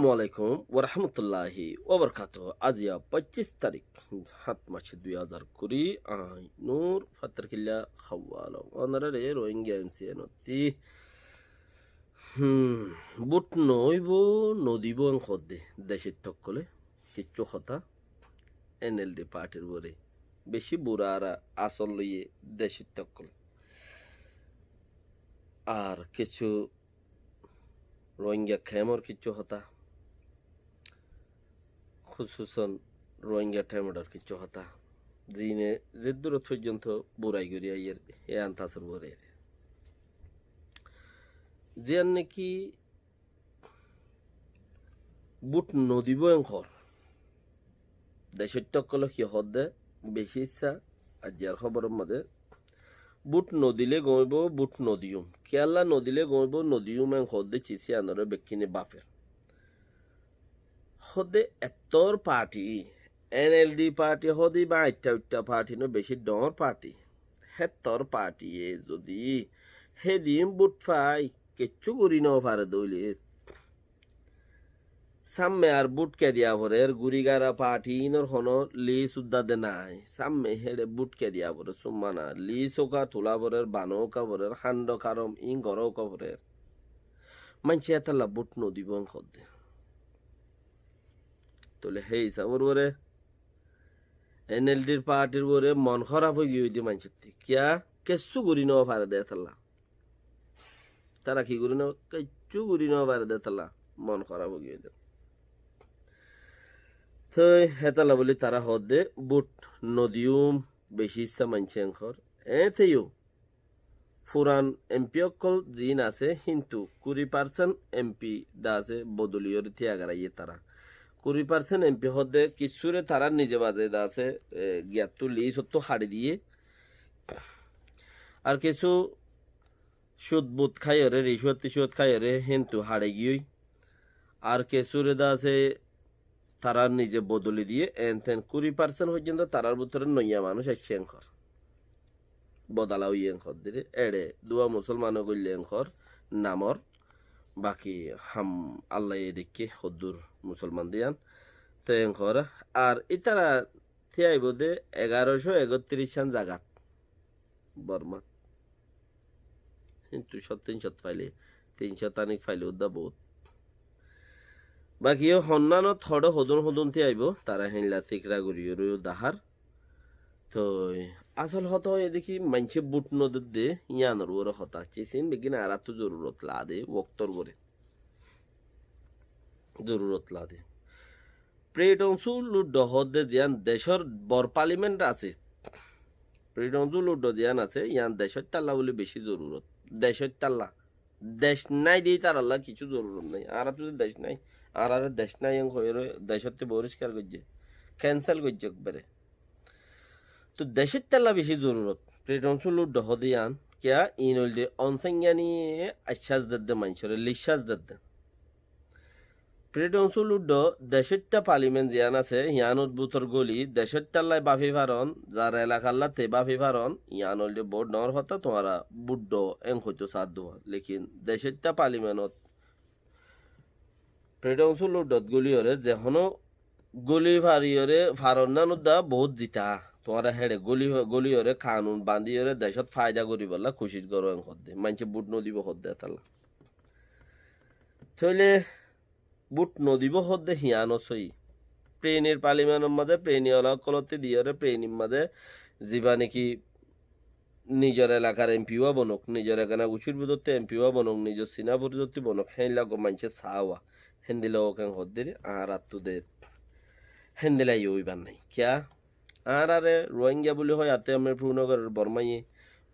আসসালামু আলাইকুম ওরহামতুল্লাহি ওবরকাতুহ। আজিয়া 25 তারিখ 7 মাস 2020 আই নূর ফাতরকিল্লা খাওয়ালো অনারে রোহিঙ্গা এমসিএনতি বুট নইব নদীব খদে দেশের তকলে কিচ্ছু কথা এনএলডি পার্টির বরে বেশি বুড়ারা আসল লইয়ে দেশের তকলে আর কিছু রোহিঙ্গা খেমর কিচ্ছু হতা খুসুসন রোহিঙ্গা টেমডার কিচ্ছু হতা জিনে যে দূর পর্যন্ত বুড়াই গড়িয়া ইয়ের এ আন্তাসের বরে যে নাকি বুট নদীব এঙ্কর দেশের টকল কি হদে বেশি ইচ্ছা আর যার খবরের মধ্যে বুট নদীলে গইব বুট নদীয়ম কেয়ালা নদীলে গইব নদীয়ম এং হদে চিসি আনরে বেকিনে বাফের হদে এতর পার্টি এনএলডি পার্টি হদি বা একটা পার্টি নো বেশি ডর পার্টি হেতর পার্টি এ যদি হেদিম বুট ফাই কিচ্ছু করি ন পারে দইলে সামনে আর বুট কে দিয়া ভরের গুড়িগারা পার্টি ইনর হনো লি সুদ্দা দে নাই সামনে হেড়ে বুট কে দিয়া ভরে সুম্মানা লি সোকা তুলা ভরের বানো কা ভরের খান্ড কারম ইন গরও কা ভরের মানছে এতলা বুট নদীব খদ্দে তোলে হে হিসাবর বরে এনএলডির পার্টির বরে মন খারাপ হয়ে গিয়ে দি মানছে কিয়া কেসু করি নেওয়া পারে দে তালা তারা কি করি নেওয়া কিচ্ছু করি নেওয়া পারে দে তালা মন খারাপ হয়ে গিয়ে দে তো হেতালা বলি তারা হদে বুট নদীউম বেশি ইচ্ছা মানছে এঙ্কর এতেও ফুরান এমপি অকল জিন আছে কিন্তু 20% এমপি দা আছে বদলীয় রীতি আগারাইয়ে তারা 20% এমপি হদে কিছুরে তারা নিজে বাজে দা আছে গিয়াতু লিস তো হাড়ি দিয়ে আর কিছু সুদ বুত খাইরে রিশ্বত টিশ্বত খাইরে কিন্তু হাড়ে গিয়ে আর কিছুরে দা আছে তারা নিজে বদলি দিয়ে এনতেন 20% পর্যন্ত তারার ভিতরে নইয়া মানুষ আসছে এঙ্কর বদালা হই এঙ্কর দিলে এড়ে দুয়া মুসলমান গইলে এঙ্কর নামর বাকি হাম আল্লাহ দেখে হদ্দুর মুসলমান দিয়ান তো এঙ্কর আর ইতারা থিয়াইব দে 1131 সান জাগাত বর্মা কিন্তু 300 ফাইলে 300 তানিক ফাইলে উদ্দা বহুত বাকি হন্নান থড হদন থিয়াইব তারা হেনলা তিকরা গড়িয়ে দাহার তো আসল হত দেখি মানছে বুট নদীর দে ইয়ানোর ওর হতা চিসিন বেগিন আর তো জরুরত লাদে ওক্তর করে জরুরত লাদে প্রেডংসু লুড হদে জিয়ান দেশর বর পার্লিমেন্ট আছে প্রেডংসু লুড জিয়ান আছে ইয়ান দেশর তাল্লা বলে বেশি জরুরত দেশর তাল্লা দেশ নাই দিয়ে তার আল্লাহ কিছু জরুরত নাই আর তো দেশ নাই আর দেশ নাই দেশতে বহিষ্কার করছে ক্যান্সেল করছে একবারে তো দেশের তেলা বেশি জরুরত প্রেডংসুলুর দহদিয়ান কিয়া ইন হইলে অনসংজ্ঞানী আশ্বাস দে মানুষের লিশ্বাস দে প্রেডংসুলুর দেশেরটা পার্লিমেন্ট জিয়ান আছে ইয়ান উদ্ভূতর গলি দেশের তাল্লায় বাফি ফারন যার এলাকাল্লা তে বাফি ফারন ইয়ান হইলে বোর্ড নর হতা তোমারা বুড্ড এং হইতো সাধ্য লেকিন দেশেরটা পার্লিমেন্টত প্রেডংসুলুর গলি হরে যেহনো গলি ফারিয়রে ফারন্নানুদ্দা বহুত জিতা তোমারা হেড়ে গলি হরে কানুন বান্ধি হরে দেশত ফায়দা করি বললা খুশির গরম হদ্দে মানছে বুট নদীব হদ্দে তালা থইলে বুট নদীব হদ্দে হিয়ানো সই প্রেনের পার্লিমেন্টের মাঝে প্রেনী অলকলতে দিয়ে প্রেনীর মাঝে যিবা নাকি নিজের এলাকার এমপিও বনক নিজের এখানে উচির বুধতে এমপিও বনক নিজের সিনাপুর যদি বনক হেন লাগো মানছে চাওয়া হেন্দিল ওকে হদ্দের আর আত্মু দে হেন্দিলাই ওইবার নাই কিয়া আর আরে রোহিঙ্গা বলি হয় আতে আমি পূর্ণগরের বর্মাইয়ে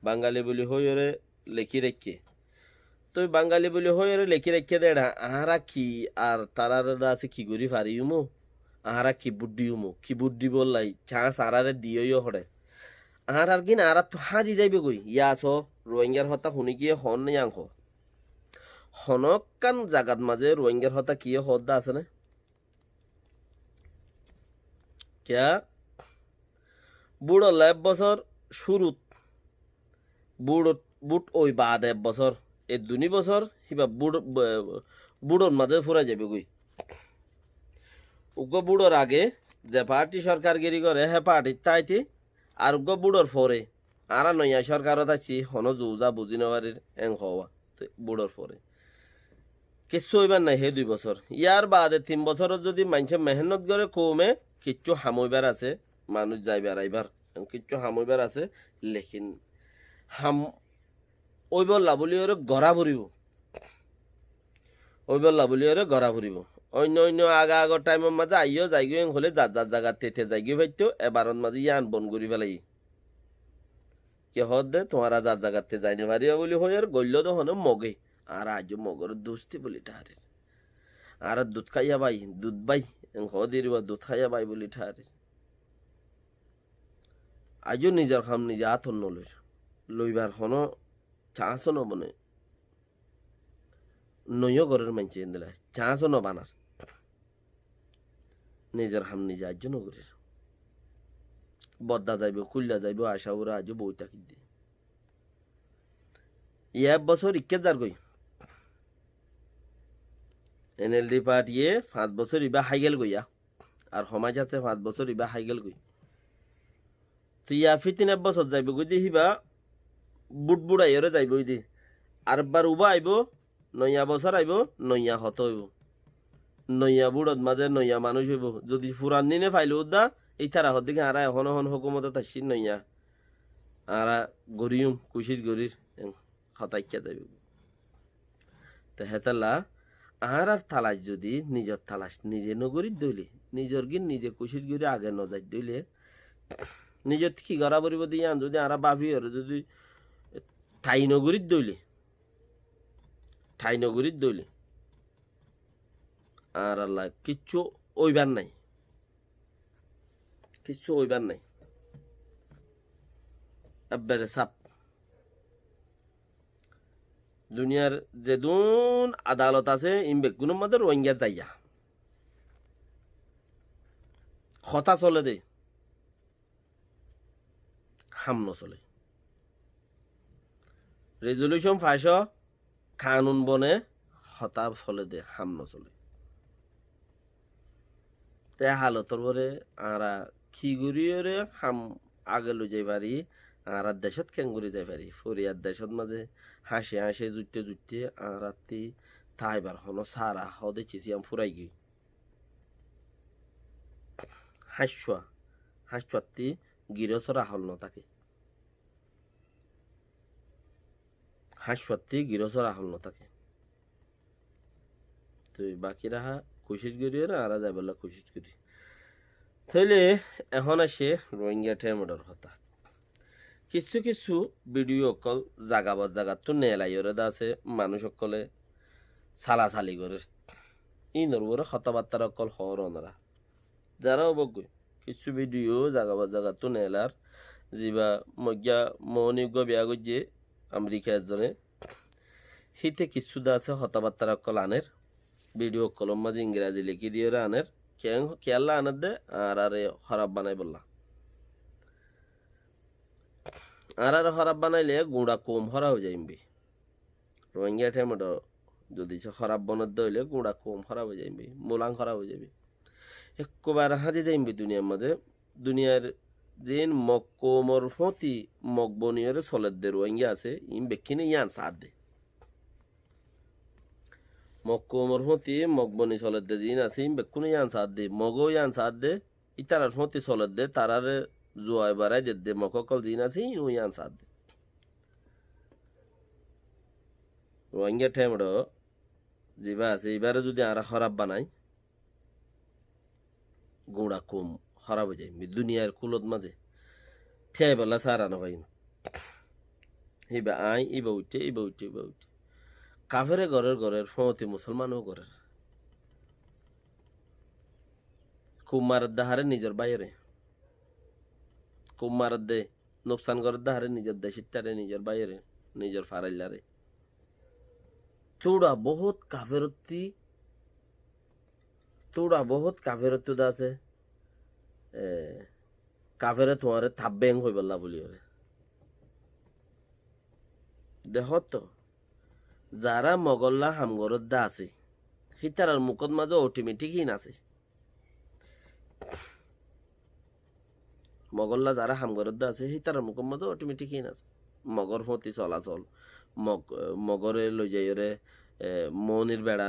বাঙালি বলি হই ওরে লেখি রেখে তো বাঙালি বলি হই ওরে লেখি রেখে দে আহারা কি আর তারার আছে কি করি পারিমো আহারা কি বুদ্ধি বললাই চান্স আরারে দিয়েও হরে আর কিনা আর তো হাজি যাইবে কই ইয়াস রোহিঙ্গার হতা শুনি গিয়ে হন নেই আংখ হনকান জাগাত মাঝে রোহিঙ্গার হতা কি হদ্দা আছে না কিয়া বুড়ো 1 বছর শুরুত বুট ওই বাদ 1 বছর এই 2 বছর হিবা বুড়োর মাঝে ফুরা যাবে কই উগ্র বুড়োর আগে যে পার্টি সরকারগিরি করে হ্যাঁ পার্টির তাইতি আর উগ্র বুড়োর পরে আর নইয়া সরকারত আছি হন যা বুঝি নেওয়ারির এং হওয়া বুড়োর পরে কিচ্ছু হইবার নাই সেই 2 বছর ইয়ার বাদে 3 বছরত যদি মানুষে মেহনত করে কমে কিচ্ছু হামইবার আছে মানুষ যাইবার আইবার কিচ্ছু হামইবার আছে লেকিন হাম ওই বললা বলি ওরে গড়া ভরিব ওই বললা বলি ওরে গড়া ভরিব অন্য অন্য আগা টাইমের মাঝে আইও যাইগো হলে যার জায়গা তেতে যাইগো হইতো এবারত মাঝে ইয়ান বন করি ফেলাই কে হদ দে তোমারা যার জায়গাতে যাইনি পারিবা বলি হই আর গল্য তো হন মগে আর আজ মগর দুস্তি বলি ঠারে আর দুধ খাইয়া বাই দুধ বাই হদির দুধ খাইয়া বাই বলি ঠারে আজও নিজের খাম নিজে আতন নলই লইবার কোনো চান্সও নবনে নইও ঘরের মানছে দিলে চান্সও নবানার নিজের খাম নিজে আজ নগরের বদ্দা যাইব খুললা যাইব আশা ওরা আজও বই থাকি দিয়ে 1 বছর ইকে যার গই এনএলডি পার্টিয়ে 5 বছর ইবা হাইগেল গইয়া আর সমাজ আছে 5 বছর ইবা হাইগেল গই তো ইয়া ফিতিন 1 বছর যাইব গই দি হিবা বুট বুড়াইরে যাইব দি আর বার উবা আইব নইয়া বছর আইব নইয়া হত হইব নইয়া বুড়ত মাঝে নইয়া মানুষ হইব যদি ফুরান দিনে ফাইল উদ্দা এই তারা হত দিকে আর এখন এখন হুকুমত তাইছি নইয়া আর গরিম কুশিস গরির হতাইকা যাইব তো হেতালা আর তালাশ যদি নিজের তালাশ নিজে নগরীর দইলে নিজের গিন নিজে কুশিস গরি আগে নজার দইলে নিজের কি গড়া পরিব দিয়ে যদি আর বাভি আর যদি ঠাই নগরীর দইলে আর আল্লাহ কিচ্ছু ওইবার নাই একবারে সাপ দুনিয়ার যেদুন আদালত আছে ইমবেগুনের মধ্যে রোহিঙ্গা যাইয়া কথা চলে দে হাম নচলে রেজলিউশন ফাইস কানুন বনে হতা চলে দে হাম নচলে তে হালতর পরে আরা কি করিয়ে খাম আগে লই যাই পারি আর দেশত কেন করে যাই পারি ফরিয়ার দেশত মাঝে হাসে জুটতে আর রাত্রি তাইবার হনো সারা হদে চিসিয়াম ফুরাই গই হাসি গিরসরা হল ন তাকে হাসি গিরসরা হল ন তাকে তো বাকি রাহা কোশিশ করি আর যাইবেলা কোশিশ করি তাইলে এখন আসে রোহিঙ্গা টেমডর কথা কিছু ভিডিও অকল জাগাত তো নেলাইরে আছে মানুষ সকলে সালাসালি করে ইনর করে কথাবার্তার অকল হর ওনারা যারা অবজ্ঞ কিছু ভিডিও জাগাত তো নেলার যা মজ্ঞা মৌনিজ্ঞ বিয়া গিয়ে আমেরিকা এজনে হিতে কিছু দা আছে কথাবার্তার অকল আনের ভিডিও কলম মাঝে ইংরাজি লিখি দিয়ে আনের কেয়াল্লা আনার দে আর খারাপ বানাই বললা আর খারাপ বানাইলে গুঁড়া কম হরা হয়ে যাইবি রোহিঙ্গা টেমটো যদি খারাপ বনের দইলে গুঁড়া কম খারাপ হয়ে যাইবি মোলাং খারাপ হয়ে যাবি একবার হাজে যাইবি দুনিয়ার মধ্যে দুনিয়ার যেন মকমর ফতি মকবনিয়রে চলের দে রোহিঙ্গা আছে ইম বেকিনে ইয়ান সাথ দে মকমর ফতি মকবনি চলের দে জিন আছে ইম বেকুনে ইয়ান সাথ দে মগো ইয়ান সাথ দে ইতারার ফতি চলের দে তারারে জোয়াই বাড়াই দে মককল জিন আছে ইনু ইয়ান সাথ দে রোহিঙ্গা টেমটো যা আছে এবারে যদি আর খারাপ বানাই গুঁড়া কম খারাপ হয়ে যায় দুনিয়ার কুলত মাঝে ঠেয়াই বেলা সারানো পাই ইবা আই ইবা উঠে কাফেরে ঘরের ফমতি মুসলমানও ঘরের খুব মারার দাহারে নিজের বাইরে খুব মারার দে নোকসান করার দাহারে নিজের দেশের তারে নিজের বাইরে নিজের ফারাইলারে তোরা বহুত কাফেরত্ব আছে কাফেরে তোমারে থাব্বেং হই বললা বলি ওরে দেখ তো যারা মগল্লা হামগরত দা আছে হিতারার মুখত মাঝে অটোমেটিক হিন আছে মগল্লা যারা হামগরদ্দ আছে সেই তারা মুখের মধ্যে অটোমেটিকই আছে মগর প্রতি চলাচল মগরে লই যাই রে মনির বেড়া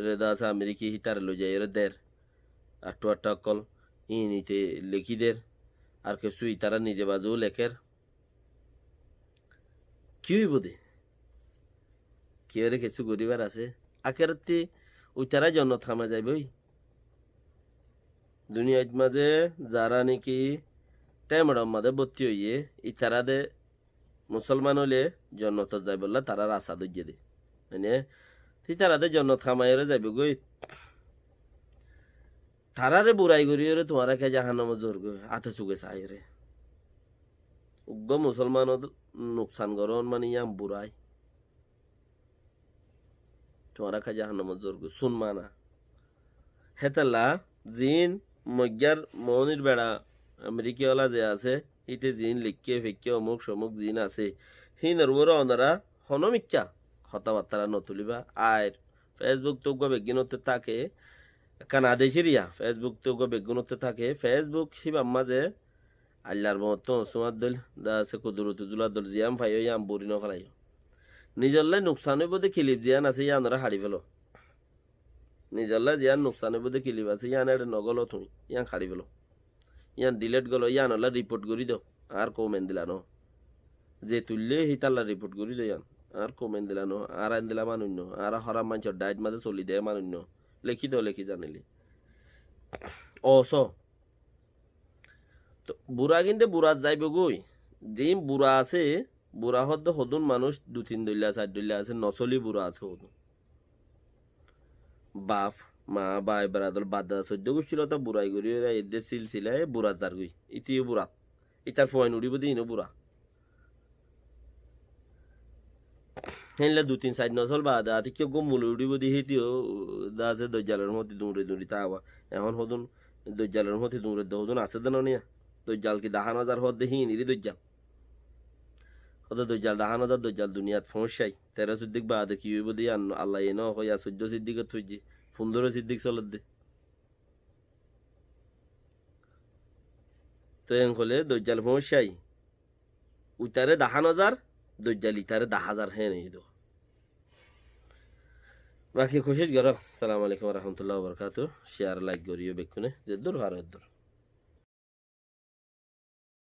রেদা আছে আমেরিকি হিতারে লই যাই রে দের আটু আট্টা অকল ইনিতে লিখি দের আর কিছু ইতারা নিজে বাজু লেখের কি হইব দে কি রে কিছু গরিবার আছে আখেরাতে ওই তারা জন্য থামা যাইবই দুনিয়ার মাঝে যারা নাকি টাইমড় মাঝে ভর্তি হইয়ে ইতারাদে মুসলমান হলে জন্নত যাই বললে তারা রাস্তা দইয়ে দে মানে তারাদের জন্নত খামাইরে যাইব গই তারারে বুড়াই করিয়ে তোমার কে জাহান্নামে জোর গো আতে চুকে চাই রে উগ্র মুসলমান নুকসান করন মানে ইয়াম বুড়াই তোমার কে জাহান্নামে জোর গো শুনমানা হেতাল্লা জিন মজ্ঞার মনির বেড়া আমেরিকাওয়ালা যে আছে ইতে জিন লিখকে ফেঁকে অমুক সমুক জিন আছে হিনর ওরা ওনারা হনমিকা কথাবার্তা নতুলিবা আর ফেসবুক তো বেগিনতে থাকে কানাদেশিরিয়া ফেসবুক তো বেগুনতে থাকে ফেসবুক হিবাম মাঝে আল্লাহর মতো সুমার দল দা আছে কুদরত জুলা দল জিয়াম ফাইও ইয়াম বুড়ি নফালাই নিজল্লাই নুকসান হইব দে খিলিপ জিয়ান আছে ইয়ানরা হারি ফেলো নিজল্লা জিয়ান নুকসান হইব দে খিলিপ আছে ইয়ান এটা নগলো তুমি ইয়ান হারি ফেলো ইয়ান ডিলেট গলো ইয়ান হলে রিপোর্ট করি দাও আর কমেন্ট দিলানো যে তুললে হিতাল্লা রিপোর্ট করি দাও ইয়ান আর কমেন্ট দিলানো আর আইন দিলা মানুন্য আর হরাম মানুষের ডাইট মাঝে চলি দেয় মানুন্য লেখি দাও লেখি জানিলি অস তো বুড়া কিন্তু বুড়া যাইব গই যে বুড়া আছে বুড়া হদ হদুন মানুষ 2-3 দইলা 4 দইলা আছে নচলি বুড়া আছে হদুন বাপ মা ভাই বেড়াদল বাদা 14 গোষ্ঠীর তো বুড়াই করি এদের সিলসিলায় বুড়া যার গই ইতিও বুড়া ইতার ফয়েন উড়িব দিন বুড়া হেনলে 2-3 নচল বাদা আতি কেউ গমুল উড়িব দি হেতিও দা আছে দজ্জালের মধ্যে দৌড়ে দৌড়ি তা এখন হদুন দজ্জালের মধ্যে দৌড়ে হদুন আছে দেন নিয়া দজ্জাল কি 10,000 হদ দেহি নিরি দজ্জাল হদ দজ্জাল 10,000 দজ্জাল দুনিয়াত ফমসাই 13 সিদ্দিক বাদে কি হইব দি আল্লাহ এনো হইয়া 14 সিদ্দিক থইজি 15 সিদ্দিক চলত দে তো এন হলে দজ্জাল ফমসাই উইতারে 10,000 দজ্জাল ইতারে 10,000 হে নেই দো বাকি খুশিজ গর আসসালামু আলাইকুম ওয়া রাহমাতুল্লাহি ওয়া বারাকাতুহু শেয়ার লাইক করিও বেকুনে যে দূর হার দূর